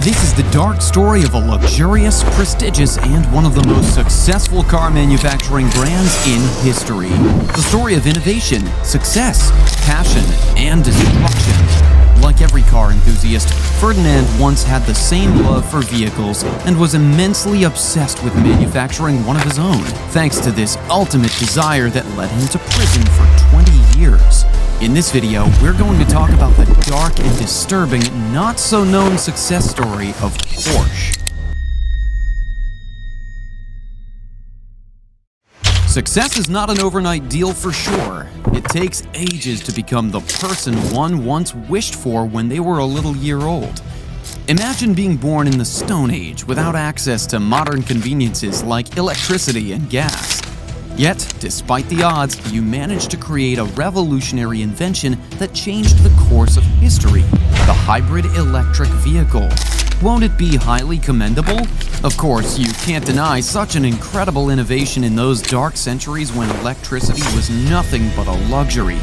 This is the dark story of a luxurious, prestigious, and one of the most successful car manufacturing brands in history. The story of innovation, success, passion, and destruction. Like every car enthusiast, Ferdinand once had the same love for vehicles and was immensely obsessed with manufacturing one of his own, thanks to this ultimate desire that led him to prison for 20 years. In this video, we're going to talk about the dark and disturbing, not-so-known success story of Porsche. Success is not an overnight deal for sure. It takes ages to become the person one once wished for when they were a little year old. Imagine being born in the Stone Age without access to modern conveniences like electricity and gas. Yet, despite the odds, you managed to create a revolutionary invention that changed the course of history: the hybrid electric vehicle. Won't it be highly commendable? Of course, you can't deny such an incredible innovation in those dark centuries when electricity was nothing but a luxury.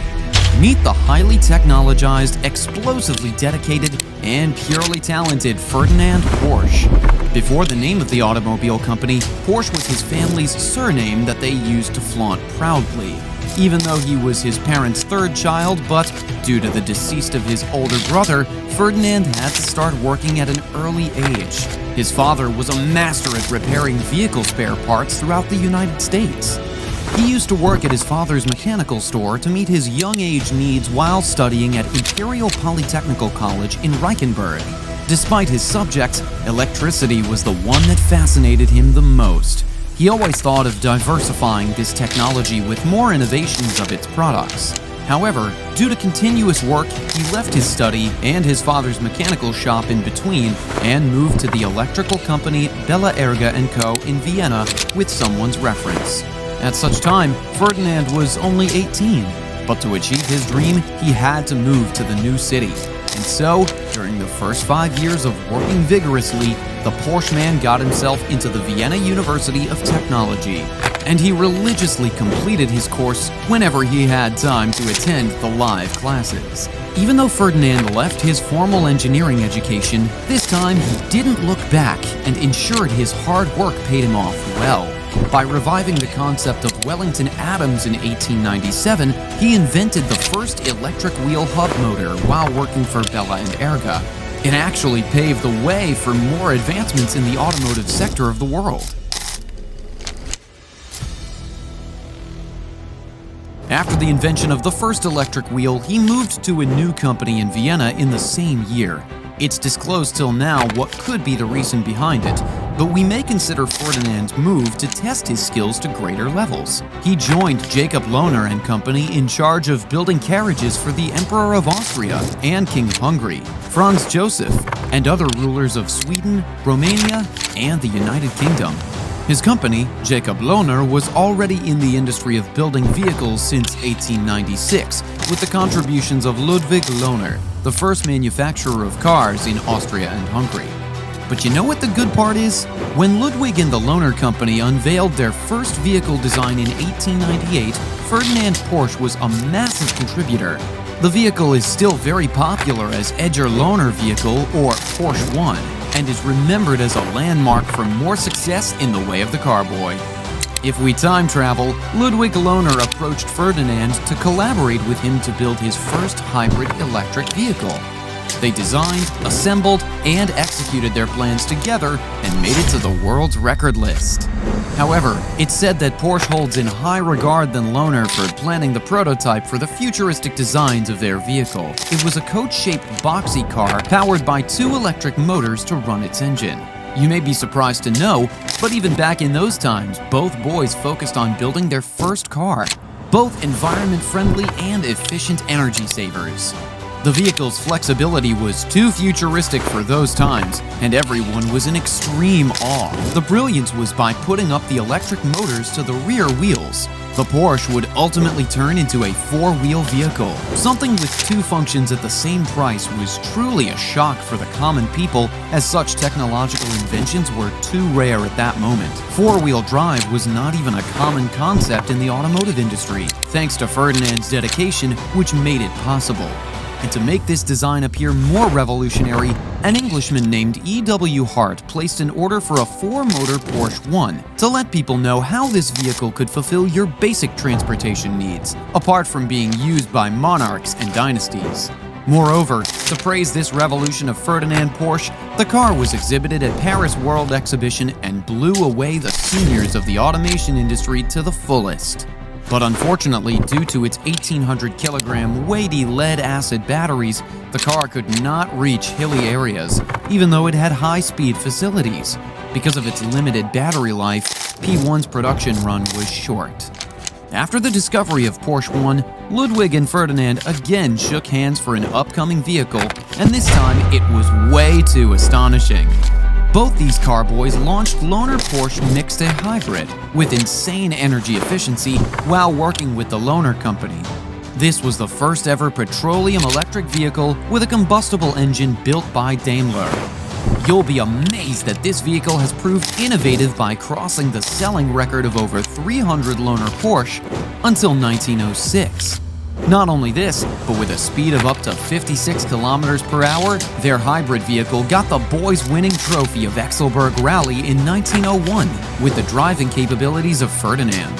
Meet the highly technologized, explosively dedicated, and purely talented Ferdinand Porsche. Before the name of the automobile company, Porsche was his family's surname that they used to flaunt proudly. Even though he was his parents' third child, but due to the decease of his older brother, Ferdinand had to start working at an early age. His father was a master at repairing vehicle spare parts throughout the United States. He used to work at his father's mechanical store to meet his young age needs while studying at Imperial Polytechnical College in Reichenberg. Despite his subjects, electricity was the one that fascinated him the most. He always thought of diversifying this technology with more innovations of its products. However, due to continuous work, he left his study and his father's mechanical shop in between and moved to the electrical company Bella Erga & Co. in Vienna with someone's reference. At such time, Ferdinand was only 18, but to achieve his dream, he had to move to the new city. And so, during the first 5 years of working vigorously, the Porsche man got himself into the Vienna University of Technology, and he religiously completed his course whenever he had time to attend the live classes. Even though Ferdinand left his formal engineering education, this time he didn't look back and ensured his hard work paid him off well. By reviving the concept of Wellington atoms in 1897, he invented the first electric wheel hub motor while working for Bella and Erga. It actually paved the way for more advancements in the automotive sector of the world. After the invention of the first electric wheel, he moved to a new company in Vienna in the same year. It's disclosed till now what could be the reason behind it, but we may consider Ferdinand's move to test his skills to greater levels. He joined Jacob Lohner and Company in charge of building carriages for the Emperor of Austria and King of Hungary, Franz Joseph, and other rulers of Sweden, Romania, and the United Kingdom. His company, Jacob Lohner, was already in the industry of building vehicles since 1896, with the contributions of Ludwig Lohner, the first manufacturer of cars in Austria and Hungary. But you know what the good part is? When Ludwig and the Lohner Company unveiled their first vehicle design in 1898, Ferdinand Porsche was a massive contributor. The vehicle is still very popular as Edger-Lohner vehicle, or Porsche 1, and is remembered as a landmark for more success in the way of the carboy. If we time travel, Ludwig Lohner approached Ferdinand to collaborate with him to build his first hybrid electric vehicle. They designed, assembled, and executed their plans together and made it to the world's record list. However, it's said that Porsche holds in high regard than Lohner for planning the prototype for the futuristic designs of their vehicle. It was a coach-shaped boxy car powered by 2 electric motors to run its engine. You may be surprised to know, but even back in those times, both boys focused on building their first car, both environment-friendly and efficient energy savers. The vehicle's flexibility was too futuristic for those times, and everyone was in extreme awe. The brilliance was by putting up the electric motors to the rear wheels. The Porsche would ultimately turn into a 4-wheel vehicle. Something with 2 functions at the same price was truly a shock for the common people, as such technological inventions were too rare at that moment. 4-wheel drive was not even a common concept in the automotive industry, thanks to Ferdinand's dedication, which made it possible. and to make this design appear more revolutionary, an Englishman named E.W. Hart placed an order for a 4-motor Porsche 1 to let people know how this vehicle could fulfill your basic transportation needs, apart from being used by monarchs and dynasties. Moreover, to praise this revolution of Ferdinand Porsche, the car was exhibited at Paris World Exhibition and blew away the seniors of the automation industry to the fullest. But unfortunately, due to its 1,800-kilogram weighty lead-acid batteries, the car could not reach hilly areas, even though it had high-speed facilities. Because of its limited battery life, P1's production run was short. After the discovery of Porsche 1, Ludwig and Ferdinand again shook hands for an upcoming vehicle, and this time it was way too astonishing. Both these car boys launched Loaner Porsche Mixte Hybrid with insane energy efficiency while working with the Loaner Company. This was the first ever petroleum electric vehicle with a combustible engine built by Daimler. You'll be amazed that this vehicle has proved innovative by crossing the selling record of over 300 Loaner Porsche until 1906. Not only this, but with a speed of up to 56 kilometers per hour, their hybrid vehicle got the boys' winning trophy of Exelberg Rally in 1901 with the driving capabilities of Ferdinand.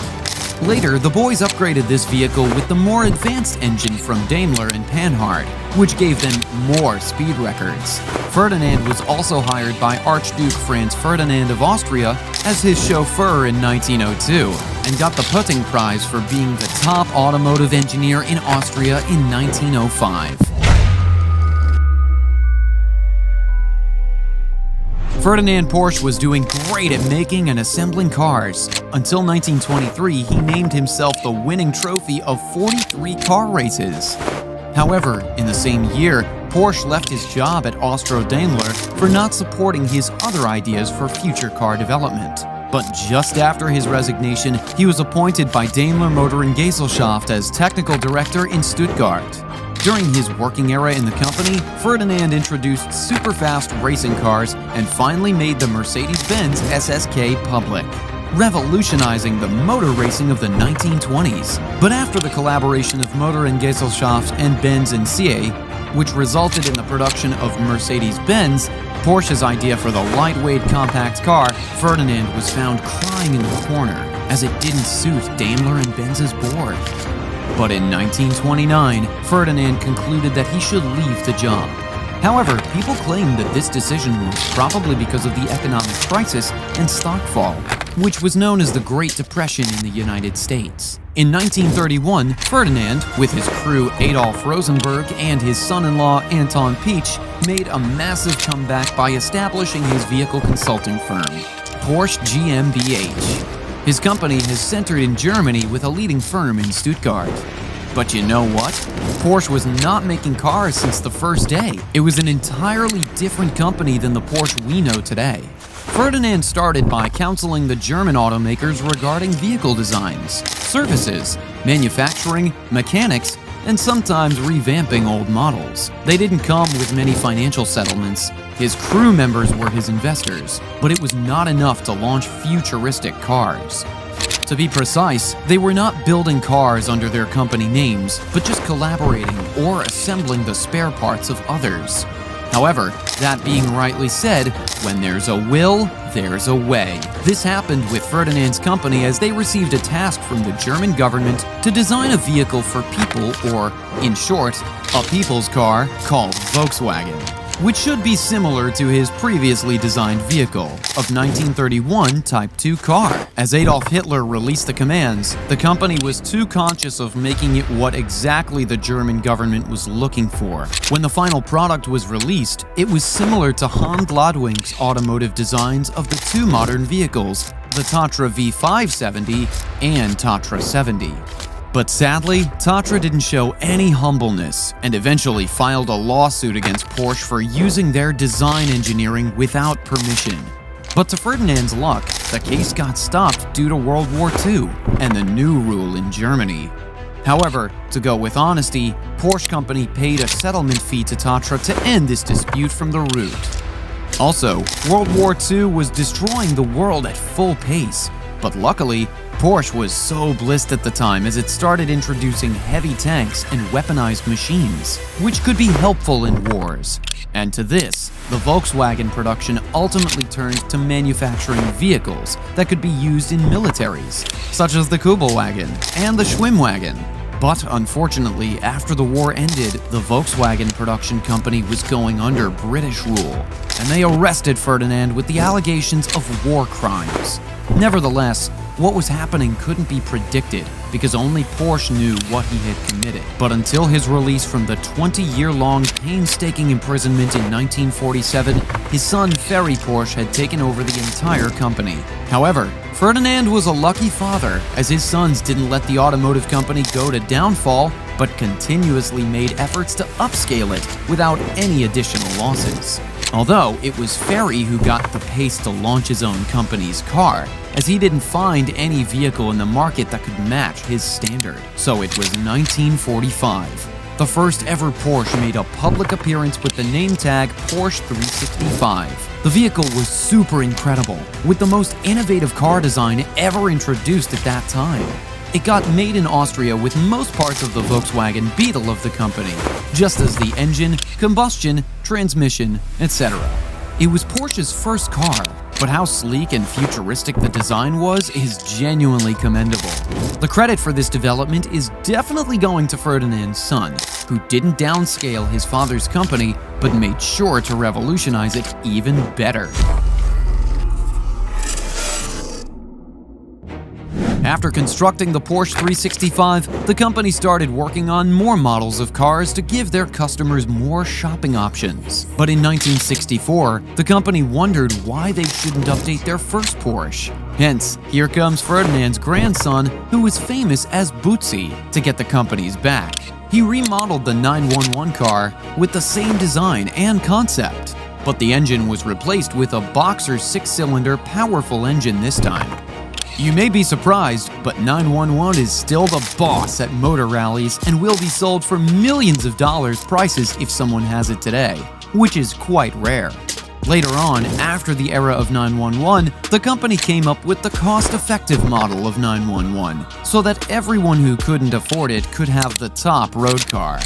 Later, the boys upgraded this vehicle with the more advanced engine from Daimler and Panhard, which gave them more speed records. Ferdinand was also hired by Archduke Franz Ferdinand of Austria as his chauffeur in 1902 and got the Putting Prize for being the top automotive engineer in Austria in 1905. Ferdinand Porsche was doing great at making and assembling cars. Until 1923, he named himself the winning trophy of 43 car races. However, in the same year, Porsche left his job at Austro-Daimler for not supporting his other ideas for future car development. But just after his resignation, he was appointed by Daimler Motor in Gesellschaft as technical director in Stuttgart. During his working era in the company, Ferdinand introduced super-fast racing cars and finally made the Mercedes-Benz SSK public, revolutionizing the motor racing of the 1920s. But after the collaboration of Motor in Gesellschaft and Benz and CA, which resulted in the production of Mercedes-Benz, Porsche's idea for the lightweight compact car, Ferdinand was found crying in the corner as it didn't suit Daimler and Benz's board. But in 1929, Ferdinand concluded that he should leave the job. However, people claim that this decision was probably because of the economic crisis and stock fall, which was known as the Great Depression in the United States. In 1931, Ferdinand, with his crew Adolf Rosenberg and his son-in-law Anton Pietsch, made a massive comeback by establishing his vehicle consulting firm, Porsche GmbH. His company is centered in Germany with a leading firm in Stuttgart. But you know what? Porsche was not making cars since the first day. It was an entirely different company than the Porsche we know today. Ferdinand started by counseling the German automakers regarding vehicle designs, services, manufacturing, mechanics, and sometimes revamping old models. They didn't come with many financial settlements. His crew members were his investors, but it was not enough to launch futuristic cars. To be precise, they were not building cars under their company names, but just collaborating or assembling the spare parts of others. However, that being rightly said, when there's a will, there's a way. This happened with Ferdinand's company as they received a task from the German government to design a vehicle for people, or, in short, a people's car called Volkswagen, which should be similar to his previously designed vehicle of 1931 Type II car. As Adolf Hitler released the commands, the company was too conscious of making it what exactly the German government was looking for. When the final product was released, it was similar to Hans Gladwing's automotive designs of the two modern vehicles, the Tatra V570 and Tatra 70. But sadly, Tatra didn't show any humbleness and eventually filed a lawsuit against Porsche for using their design engineering without permission. But to Ferdinand's luck, the case got stopped due to World War II and the new rule in Germany. However, to go with honesty, Porsche Company paid a settlement fee to Tatra to end this dispute from the root. Also, World War II was destroying the world at full pace. But luckily, Porsche was so blissed at the time as it started introducing heavy tanks and weaponized machines, which could be helpful in wars. And to this, the Volkswagen production ultimately turned to manufacturing vehicles that could be used in militaries, such as the Kübelwagen and the Schwimmwagen. But unfortunately, after the war ended, the Volkswagen production company was going under British rule, and they arrested Ferdinand with the allegations of war crimes. Nevertheless, what was happening couldn't be predicted because only Porsche knew what he had committed. But until his release from the 20-year-long painstaking imprisonment in 1947, his son Ferry Porsche had taken over the entire company. However, Ferdinand was a lucky father, as his sons didn't let the automotive company go to downfall, but continuously made efforts to upscale it without any additional losses. Although it was Ferry who got the pace to launch his own company's car, as he didn't find any vehicle in the market that could match his standard. So it was 1945. The first ever Porsche made a public appearance with the name tag Porsche 365. The vehicle was super incredible, with the most innovative car design ever introduced at that time. It got made in Austria with most parts of the Volkswagen Beetle of the company, just as the engine, combustion, transmission, etc. It was Porsche's first car, but how sleek and futuristic the design was is genuinely commendable. The credit for this development is definitely going to Ferdinand's son, who didn't downscale his father's company, but made sure to revolutionize it even better. After constructing the Porsche 365, the company started working on more models of cars to give their customers more shopping options. But in 1964, the company wondered why they shouldn't update their first Porsche. Hence, here comes Ferdinand's grandson, who was famous as Bootsy, to get the company's back. He remodeled the 911 car with the same design and concept, but the engine was replaced with a Boxer 6-cylinder powerful engine this time. You may be surprised, but 911 is still the boss at motor rallies and will be sold for millions of dollars prices if someone has it today, which is quite rare. Later on, after the era of 911, the company came up with the cost-effective model of 911, so that everyone who couldn't afford it could have the top road car.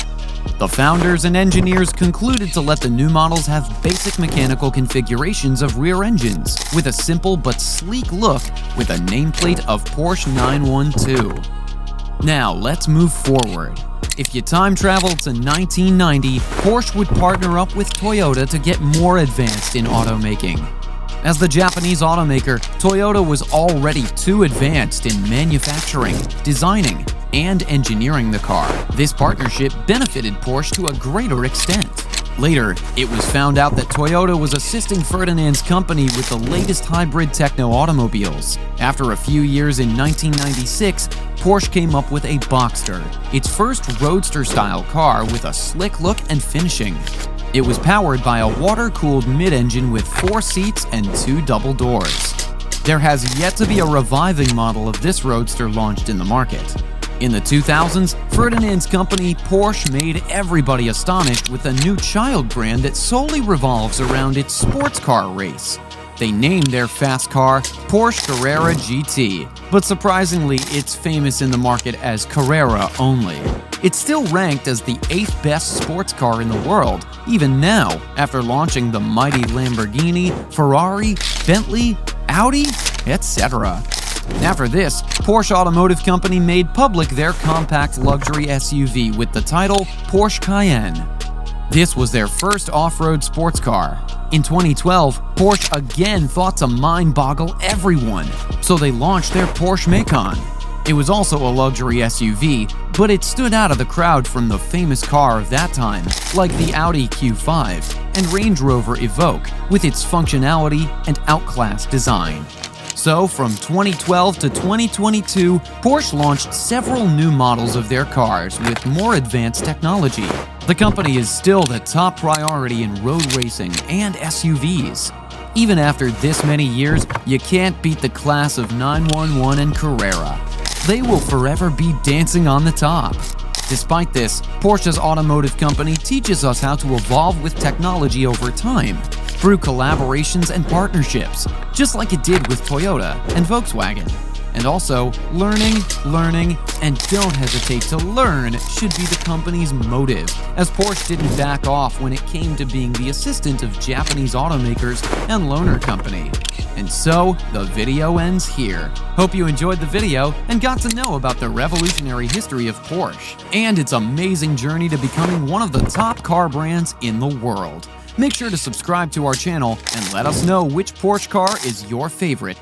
The founders and engineers concluded to let the new models have basic mechanical configurations of rear engines, with a simple but sleek look with a nameplate of Porsche 912. Now let's move forward. If you time travel to 1990, Porsche would partner up with Toyota to get more advanced in automaking. As the Japanese automaker, Toyota was already too advanced in manufacturing, designing, and engineering the car. This partnership benefited Porsche to a greater extent. Later, it was found out that Toyota was assisting Ferdinand's company with the latest hybrid techno automobiles. After a few years in 1996, Porsche came up with a Boxster, its first roadster-style car with a slick look and finishing. It was powered by a water-cooled mid-engine with 4 seats and 2 double doors. There has yet to be a reviving model of this roadster launched in the market. In the 2000s, Ferdinand's company Porsche made everybody astonished with a new child brand that solely revolves around its sports car race. They named their fast car Porsche Carrera GT, but surprisingly, it's famous in the market as Carrera only. It's still ranked as the 8th best sports car in the world, even now, after launching the mighty Lamborghini, Ferrari, Bentley, Audi, etc. After this, Porsche Automotive Company made public their compact luxury SUV with the title Porsche Cayenne. This was their first off-road sports car. In 2012, Porsche again thought to mind-boggle everyone, so they launched their Porsche Macan. It was also a luxury SUV, but it stood out of the crowd from the famous car of that time, like the Audi Q5 and Range Rover Evoque, with its functionality and outclassed design. So, from 2012 to 2022, Porsche launched several new models of their cars with more advanced technology. The company is still the top priority in road racing and SUVs. Even after this many years, you can't beat the class of 911 and Carrera. They will forever be dancing on the top. Despite this, Porsche's automotive company teaches us how to evolve with technology over time. through collaborations and partnerships, just like it did with Toyota and Volkswagen. And also, learning, and don't hesitate to learn should be the company's motive, as Porsche didn't back off when it came to being the assistant of Japanese automakers and loaner company. And so, the video ends here. Hope you enjoyed the video and got to know about the revolutionary history of Porsche and its amazing journey to becoming one of the top car brands in the world. Make sure to subscribe to our channel and let us know which Porsche car is your favorite